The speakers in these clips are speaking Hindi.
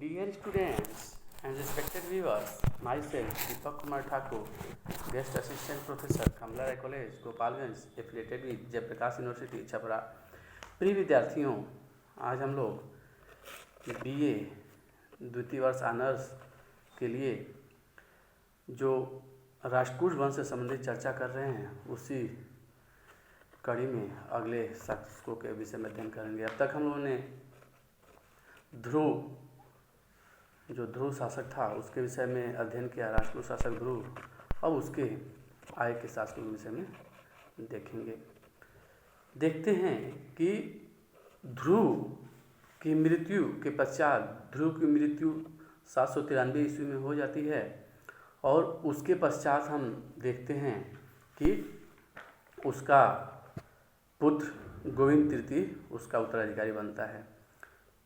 Dear students and respected viewers, myself Deepak Kumar Thakur, Guest Assistant Professor, Kamla Rai College, Gopalganj, affiliated with Jayprakash university Chhapra. प्रिय विद्यार्थियों, आज हम लोग BA द्वितीय वर्ष ऑनर्स के लिए जो राष्ट्रकूट वंश से संबंधित चर्चा कर रहे हैं उसी कड़ी में अगले शासकों के विषय में अध्ययन करेंगे। अब तक हम लोगों ने ध्रुव शासक था उसके विषय में अध्ययन किया, राष्ट्रकूट शासक ध्रुव। अब उसके आगे के शासकों के विषय में देखेंगे। देखते हैं कि ध्रुव की मृत्यु के पश्चात ध्रुव की मृत्यु 793 ईस्वी में हो जाती है और उसके पश्चात हम देखते हैं कि उसका पुत्र गोविंद तृतीय उसका उत्तराधिकारी बनता है।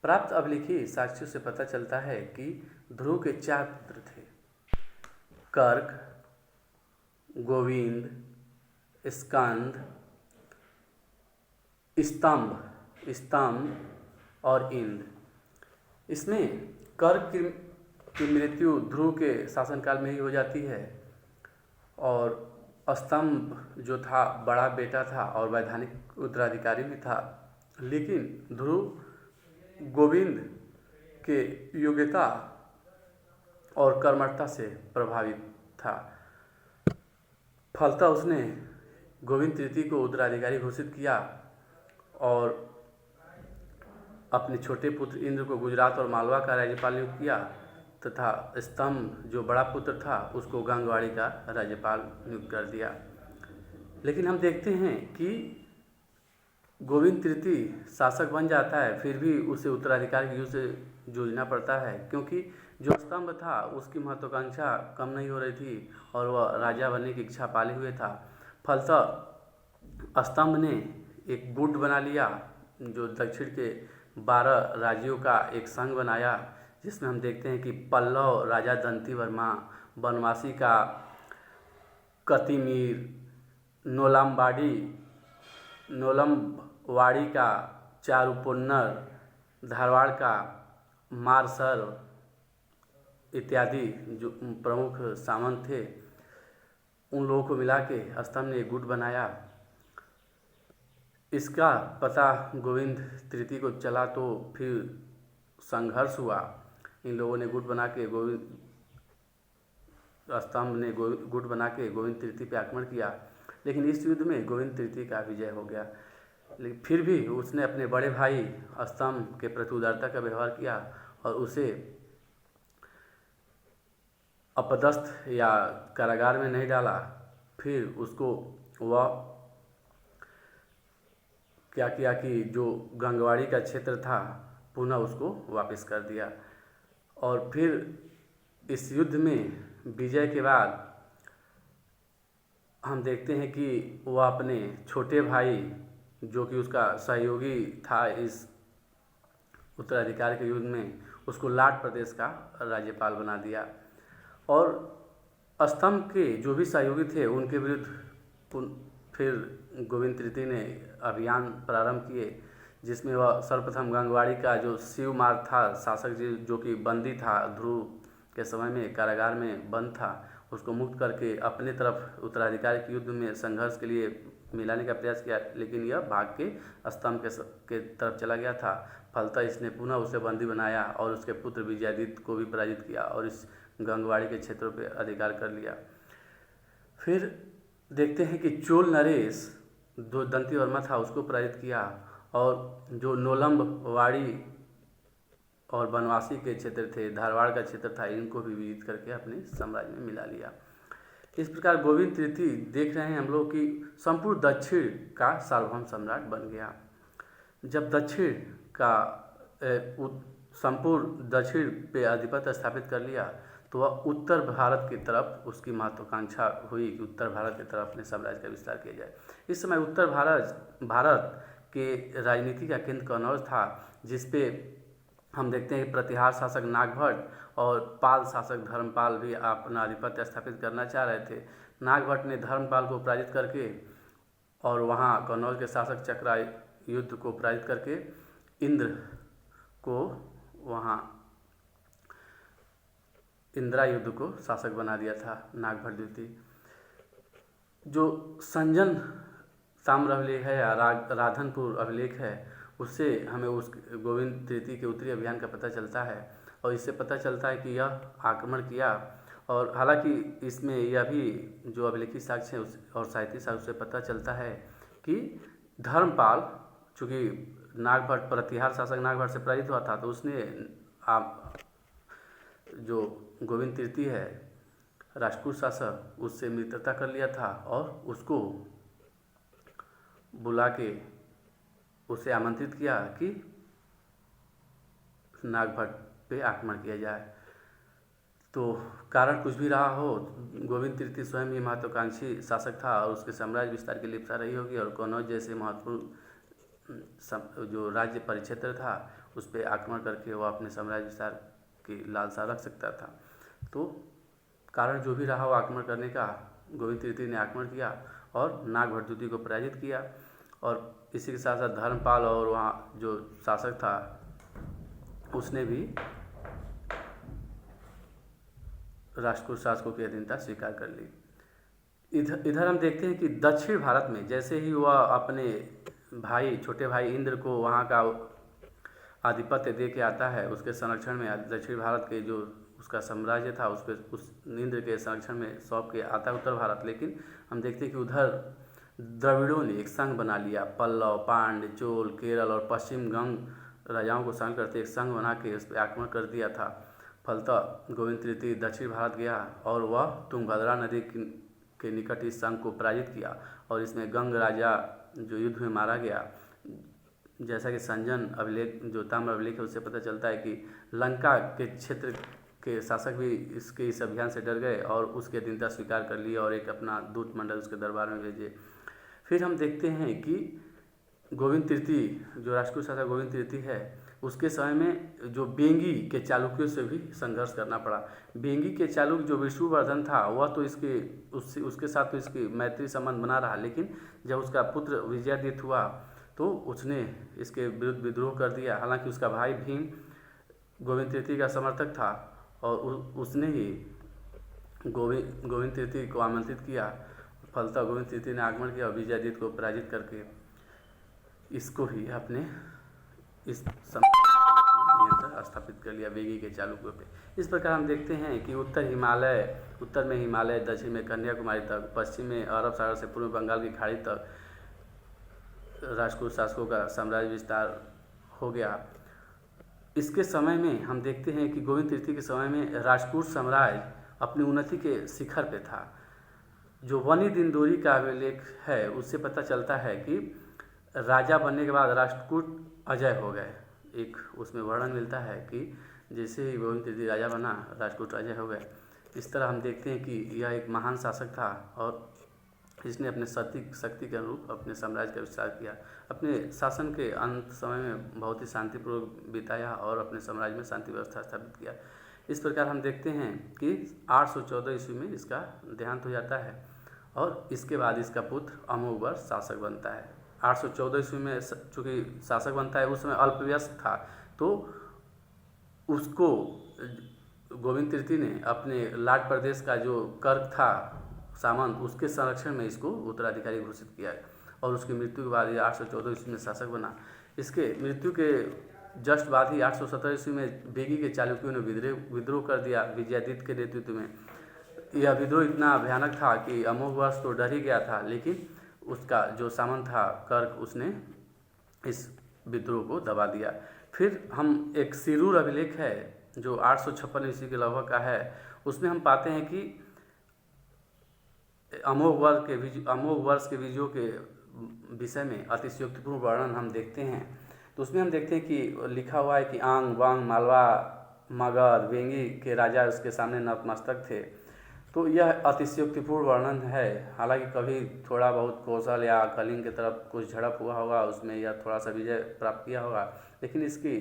प्राप्त अभिलेखीय साक्ष्यों से पता चलता है कि ध्रुव के 4 पुत्र थे, कर्क, गोविंद, स्कंद, स्तंभ और इंद्र। इसमें कर्क की मृत्यु ध्रुव के शासनकाल में ही हो जाती है और स्तंभ जो था बड़ा बेटा था और वैधानिक उत्तराधिकारी भी था, लेकिन ध्रुव गोविंद के योग्यता और कर्मठता से प्रभावित था। फलतः उसने गोविंद तृतीय को उत्तराधिकारी घोषित किया और अपने छोटे पुत्र इंद्र को गुजरात और मालवा का राज्यपाल नियुक्त किया तथा स्तंभ जो बड़ा पुत्र था उसको गंगवाड़ी का राज्यपाल नियुक्त कर दिया। लेकिन हम देखते हैं कि गोविंद तृतीय शासक बन जाता है, फिर भी उसे उत्तराधिकारी की युद्ध से जूझना पड़ता है, क्योंकि जो स्तंभ था उसकी महत्वाकांक्षा कम नहीं हो रही थी और वह राजा बनने की इच्छा पाले हुए था। फलतः स्तंभ ने एक गुट बना लिया जो दक्षिण के 12 राज्यों का एक संघ बनाया, जिसमें हम देखते हैं कि पल्लव राजा दंती वर्मा, बनवासी का कतिमीर, नोलमवाड़ी का चारुपोन्नर, धारवाड़ का मारसर इत्यादि जो प्रमुख सामंत थे, उन लोगों को मिला के स्तंभ ने एक गुट बनाया। इसका पता गोविंद तृतीय को चला तो फिर संघर्ष हुआ। इन लोगों ने गुट बना के स्तंभ ने गुट बना के गोविंद तृतीय पे आक्रमण किया, लेकिन इस युद्ध में गोविंद तृतीय का विजय हो गया। लेकिन फिर भी उसने अपने बड़े भाई स्तंभ के प्रति उदारता का व्यवहार किया और उसे अपदस्थ या कारागार में नहीं डाला। फिर उसको वह क्या किया कि जो गंगवाड़ी का क्षेत्र था पुनः उसको वापस कर दिया। और फिर इस युद्ध में विजय के बाद हम देखते हैं कि वह अपने छोटे भाई जो कि उसका सहयोगी था इस उत्तराधिकारी के युद्ध में, उसको लाट प्रदेश का राज्यपाल बना दिया। और स्तंभ के जो भी सहयोगी थे उनके विरुद्ध फिर गोविंद तृतीय ने अभियान प्रारंभ किए, जिसमें वह सर्वप्रथम गंगवाड़ी का जो शिवमार्ग था शासक जी जो कि बंदी था, ध्रुव के समय में कारागार में बंद था, उसको मुक्त करके अपने तरफ उत्तराधिकारी के युद्ध में संघर्ष के लिए मिलाने का प्रयास किया, लेकिन यह भाग के स्तंभ के तरफ चला गया था। फलतः इसने पुनः उसे बंदी बनाया और उसके पुत्र विजयादित्य को भी पराजित किया और इस गंगवाड़ी के क्षेत्रों पर अधिकार कर लिया। फिर देखते हैं कि चोल नरेश जो दंती वर्मा था उसको पराजित किया और जो नोलमवाड़ी और बनवासी के क्षेत्र थे, धारवाड़ का क्षेत्र था, इनको भी विजित करके अपने साम्राज्य में मिला लिया। इस प्रकार गोविंद तृतीय देख रहे हैं हम लोग कि संपूर्ण दक्षिण का सार्वभौम सम्राट बन गया। जब दक्षिण का संपूर्ण दक्षिण पे आधिपत्य स्थापित कर लिया तो वह उत्तर भारत की तरफ उसकी महत्वाकांक्षा हुई कि उत्तर भारत की तरफ अपने साम्राज्य का विस्तार किया जाए। इस समय उत्तर भारत के राजनीति का केंद्र कन्नौज था, जिसपे हम देखते हैं कि प्रतिहार शासक नागभट्ट और पाल शासक धर्मपाल भी अपना आधिपत्य स्थापित करना चाह रहे थे। नागभट्ट ने धर्मपाल को पराजित करके और वहाँ कन्नौज के शासक चक्रायुध को पराजित करके इंद्र को वहाँ इंदिरा युद्ध को शासक बना दिया था नागभट्ट द्वितीय। जो संजन ताम्र अभिलेख है या राधनपुर अभिलेख है, उससे हमें उस गोविंद तृतीय के उत्तरी अभियान का पता चलता है और इससे पता चलता है कि यह आक्रमण किया। और हालांकि इसमें यह भी जो अभिलेखी साक्ष्य है और साहित्यिक साक्ष्य से पता चलता है कि धर्मपाल, चूँकि नागभट्ट प्रतिहार शासक नागभट्ट से पराजित हुआ था, तो उसने जो गोविंद तृतीय है राजपूत शासक, उससे मित्रता कर लिया था और उसको बुला के उसे आमंत्रित किया कि नागभट्ट पे आक्रमण किया जाए। तो कारण कुछ भी रहा हो, गोविंद तृतीय स्वयं ही महत्वाकांक्षी शासक था और उसके साम्राज्य विस्तार की लिप्सा रही होगी और कन्नौज जैसे महत्वपूर्ण जो राज्य परिक्षेत्र था उस पर आक्रमण करके वह अपने साम्राज्य विस्तार की लालसा रख सकता था। तो कारण जो भी रहा हो आक्रमण करने का, गोविंद तृतीय ने आक्रमण किया और नागभट्ट द्वितीय को पराजित किया। और इसी के साथ साथ धर्मपाल और वहाँ जो शासक था उसने भी राजपूत शासकों की अधीनता स्वीकार कर ली। इधर हम देखते हैं कि दक्षिण भारत में जैसे ही वह अपने भाई, छोटे भाई इंद्र को वहाँ का आधिपत्य दे के आता है, उसके संरक्षण में दक्षिण भारत के जो उसका साम्राज्य था उस इंद्र के संरक्षण में सौंप के आता है उत्तर भारत। लेकिन हम देखते हैं कि उधर द्रविड़ों ने एक संघ बना लिया, पल्लव, पांड्य, चोल, केरल और पश्चिम गंग राजाओं को शामिल करते एक संघ बना के उस पर आक्रमण कर दिया था। फलतः गोविंद तृतीय दक्षिण भारत गया और वह तुंगभद्रा नदी के निकट इस संघ को पराजित किया और इसमें गंग राजा जो युद्ध में मारा गया। जैसा कि संजन अभिलेख जो ताम्र अभिलेख है उससे पता चलता है कि लंका के क्षेत्र के शासक भी इस अभियान से डर गए और उसकी अधीनता स्वीकार कर ली और एक अपना दूत मंडल उसके दरबार में भेजे। फिर हम देखते हैं कि गोविंद तृतीय जो राजपूत शासक गोविंद तृतीय है उसके समय में जो बेंगी के चालुक्यों से भी संघर्ष करना पड़ा। बेंगी के चालुक्य जो विष्णुवर्धन था वह तो उसके साथ तो इसकी मैत्री संबंध बना रहा, लेकिन जब उसका पुत्र विजयादित्य हुआ तो उसने इसके विरुद्ध विद्रोह कर दिया। हालांकि उसका भाई भीम गोविंद तृतीय का समर्थक था और उसने ही गोविंद तृतीय को आमंत्रित किया। फलतः गोविंद तृतीय ने आक्रमण किया और विजयादित्य को पराजित करके इसको ही अपने इस नियंत्रण स्थापित कर लिया बेगी के चालुक्यों पे। इस प्रकार हम देखते हैं कि उत्तर में हिमालय, दक्षिण में कन्याकुमारी तक, पश्चिम में अरब सागर से पूर्व बंगाल की खाड़ी तक राजपूत शासकों का साम्राज्य विस्तार हो गया। इसके समय में हम देखते हैं कि गोविंद तृतीय के समय में राजपूत साम्राज्य अपनी उन्नति के शिखर पे था। जो वनी दिनदोरी का अभिलेख है उससे पता चलता है कि राजा बनने के बाद राष्ट्रकूट अजय हो गए। एक उसमें वर्णन मिलता है कि जैसे ही गोविंद तृतीय राजा बना राजपूत अजय हो गए। इस तरह हम देखते हैं कि यह एक महान शासक था और इसने अपने शक्ति के अनुरूप अपने साम्राज्य का विस्तार किया। अपने शासन के अंत समय में बहुत ही शांतिपूर्वक बिताया और अपने साम्राज्य में शांति व्यवस्था स्थापित किया। इस प्रकार हम देखते हैं कि 814 ईस्वी में इसका देहांत हो जाता है और इसके बाद इसका पुत्र अमोघवर्ष शासक बनता है। 814 ईस्वी में चूँकि शासक बनता है, उस समय अल्पवयस्क था, तो उसको गोविंद तृतीय ने अपने लाट प्रदेश का जो कर्क था सामंत, उसके संरक्षण में इसको उत्तराधिकारी घोषित किया और उसकी मृत्यु के बाद ये 814 ईस्वी में शासक बना। इसके मृत्यु के जस्ट बाद ही 817 ईस्वी में बेगी के चालुक्यों ने विद्रोह कर दिया विजयादित्य के नेतृत्व में। यह विद्रोह इतना भयानक था कि अमोघवर्ष तो डर ही गया था, लेकिन उसका जो सामंत था कर्क, उसने इस विद्रोह को दबा दिया। फिर हम एक सिरूर अभिलेख है जो 856 ईस्वी के लगभग का है, उसमें हम पाते हैं कि अमोघवर्ष के विजयों के विषय में अतिशयोक्तिपूर्ण वर्णन हम देखते हैं। तो उसमें हम देखते हैं कि लिखा हुआ है कि आंग, वांग, मालवा, मगध, वेंगी के राजा उसके सामने नतमस्तक थे। तो यह अतिशयोक्तिपूर्ण वर्णन है। हालांकि कभी थोड़ा बहुत कौशल या कलिंग की तरफ कुछ झड़प हुआ होगा, उसमें यह थोड़ा सा विजय प्राप्त किया होगा, लेकिन इसकी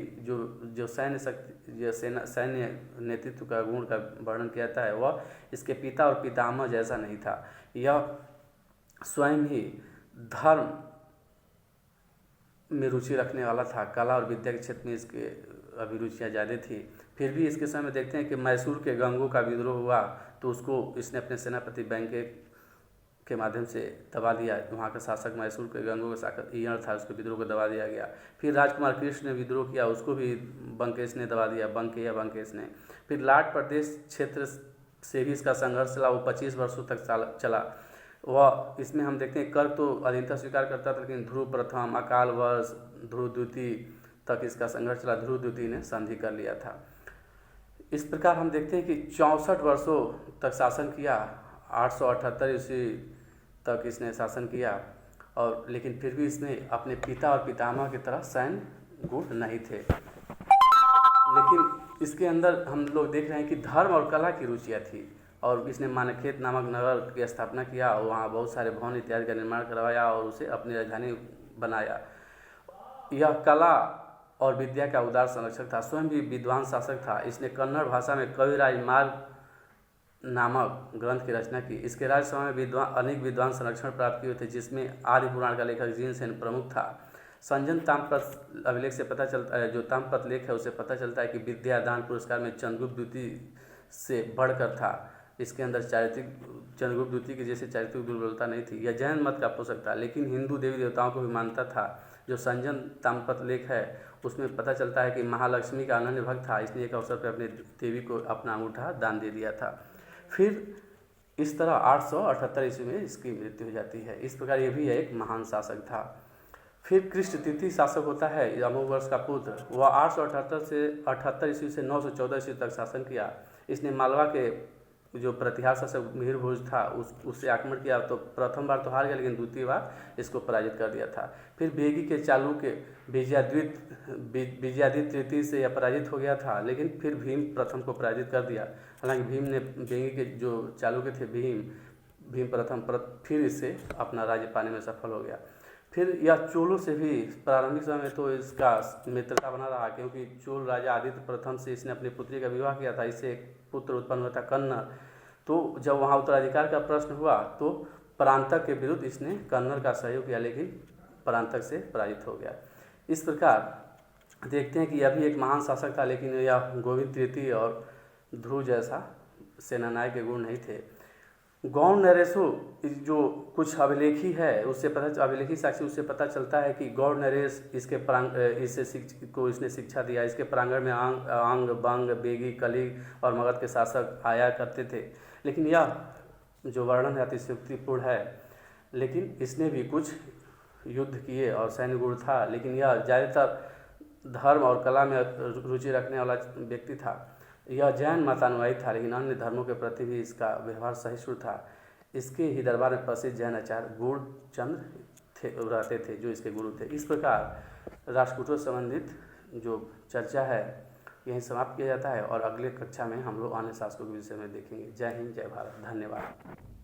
जो सैन्य शक्ति, सैन्य नेतृत्व का गुण का वर्णन किया जाता है वह इसके पिता और पितामह जैसा नहीं था। यह स्वयं ही धर्म में रुचि रखने वाला था। कला और विद्या के क्षेत्र में इसके अभिरुचियाँ ज़्यादा थी। फिर भी इसके समय देखते हैं कि मैसूर के गंगों का विद्रोह हुआ तो उसको इसने अपने सेनापति बैंके के माध्यम से दबा दिया। वहाँ का शासक मैसूर के गंगों का शासक ईयण था, उसके विद्रोह को दबा दिया गया। फिर राजकुमार कृष्ण ने विद्रोह किया, उसको भी बंकेश ने दबा दिया, बंकेश ने। फिर लाट प्रदेश क्षेत्र से भी इसका संघर्ष चला, वो 25 वर्षों तक चला। वह इसमें हम देखते हैं कर तो अधीनता स्वीकार करता था, लेकिन ध्रुव प्रथम, अकाल वर्ष, ध्रुव द्वितीय तक इसका संघर्ष चला। ध्रुव द्वितीय ने संधि कर लिया था। इस प्रकार हम देखते हैं कि 64 वर्षों तक शासन किया। 878 ईस्वी तक इसने शासन किया, और लेकिन फिर भी इसमें अपने पिता और पितामह की तरह सैन्य गुण नहीं थे। लेकिन इसके अंदर हम लोग देख रहे हैं कि धर्म और कला की रुचियाँ थी, और इसने मानखेत नामक नगर की स्थापना किया और वहाँ बहुत सारे भवन इत्यादि का निर्माण करवाया और उसे अपनी राजधानी बनाया। यह कला और विद्या का उदार संरक्षक था, स्वयं भी विद्वान शासक था। इसने कन्नड़ भाषा में कविराज मार्ग नामक ग्रंथ की रचना की। इसके राज्यसभा में अनेक विद्वान संरक्षण प्राप्त किए थे, जिसमें आदि पुराण का लेखक जिनसेन प्रमुख था। संजन ताम्रपत्र अभिलेख से पता चलता है, जो ताम्रपत्र लेख है उससे पता चलता है कि विद्या दान पुरस्कार में चंद्रगुप्त द्वितीय से बढ़कर था। इसके अंदर चंद्रगुप्त द्वितीय की जैसे चारित्रिक दुर्बलता नहीं थी। यह जैन मत का पोषक था, लेकिन हिंदू देवी देवताओं को भी मानता था। जो संजन ताम्रपत्र लेख है उसमें पता चलता है कि महालक्ष्मी का अनन्य भक्त था, इसने एक अवसर पर अपनी देवी को अपना अंगूठा दान दे दिया था। फिर इस तरह 878 ईस्वी में इसकी मृत्यु हो जाती है। इस प्रकार ये भी एक महान शासक था। फिर कृष्ण तृतीय शासक होता है अमोघवर्ष का पुत्र। वह 878 ईस्वी से 914 ईस्वी तक शासन किया। इसने मालवा के जो प्रतिहार शासक मिहिर भोज था उससे आक्रमण किया, तो प्रथम बार तो हार गया, लेकिन द्वितीय बार इसको पराजित कर दिया था। फिर बेगी के चालुक्य विजयादित्य तृतीय से यह पराजित हो गया था, लेकिन फिर भीम प्रथम को पराजित कर दिया। हालांकि भीम ने बेगी के जो चालुक्य थे भीम प्रथम फिर इससे अपना राज्य पाने में सफल हो गया। फिर यह चोलों से भी प्रारंभिक समय में तो इसका मित्रता बना रहा, क्योंकि चोल राजा आदित्य प्रथम से इसने अपनी पुत्री का विवाह किया था। इससे एक पुत्र उत्पन्न हुआ था कन्नड़। तो जब वहाँ उत्तराधिकार का प्रश्न हुआ तो परांतक के विरुद्ध इसने कन्नड़ का सहयोग किया, लेकिन परांतक से पराजित हो गया। इस प्रकार देखते हैं कि यह भी एक महान शासक था, लेकिन यह गोविंद तृतीय और ध्रुव जैसा सेनानायक के गुण नहीं थे। गौड़ नरेशो जो कुछ अभिलेखी है अभिलेखी साक्षी उससे पता चलता है कि गौड़ नरेश इसने शिक्षा दिया। इसके प्रांगण में अंग, बंग, बेगी, कलिग और मगध के शासक आया करते थे, लेकिन यह जो वर्णन है अतिशयोक्तिपूर्ण है। लेकिन इसने भी कुछ युद्ध किए और सैन्य गुण था, लेकिन यह ज़्यादातर धर्म और कला में रुचि रखने वाला व्यक्ति था। यह जैन मतानुयायी था, लेकिन अन्य धर्मों के प्रति भी इसका व्यवहार सहिष्णु था। इसके ही दरबार में प्रसिद्ध जैन आचार्य गूढ़चंद्र रहते थे, जो इसके गुरु थे। इस प्रकार राष्ट्रकूटों से संबंधित जो चर्चा है यहीं समाप्त किया जाता है, और अगले कक्षा में हम लोग अन्य शासकों के विषय में देखेंगे। जय हिंद, जय भारत, धन्यवाद।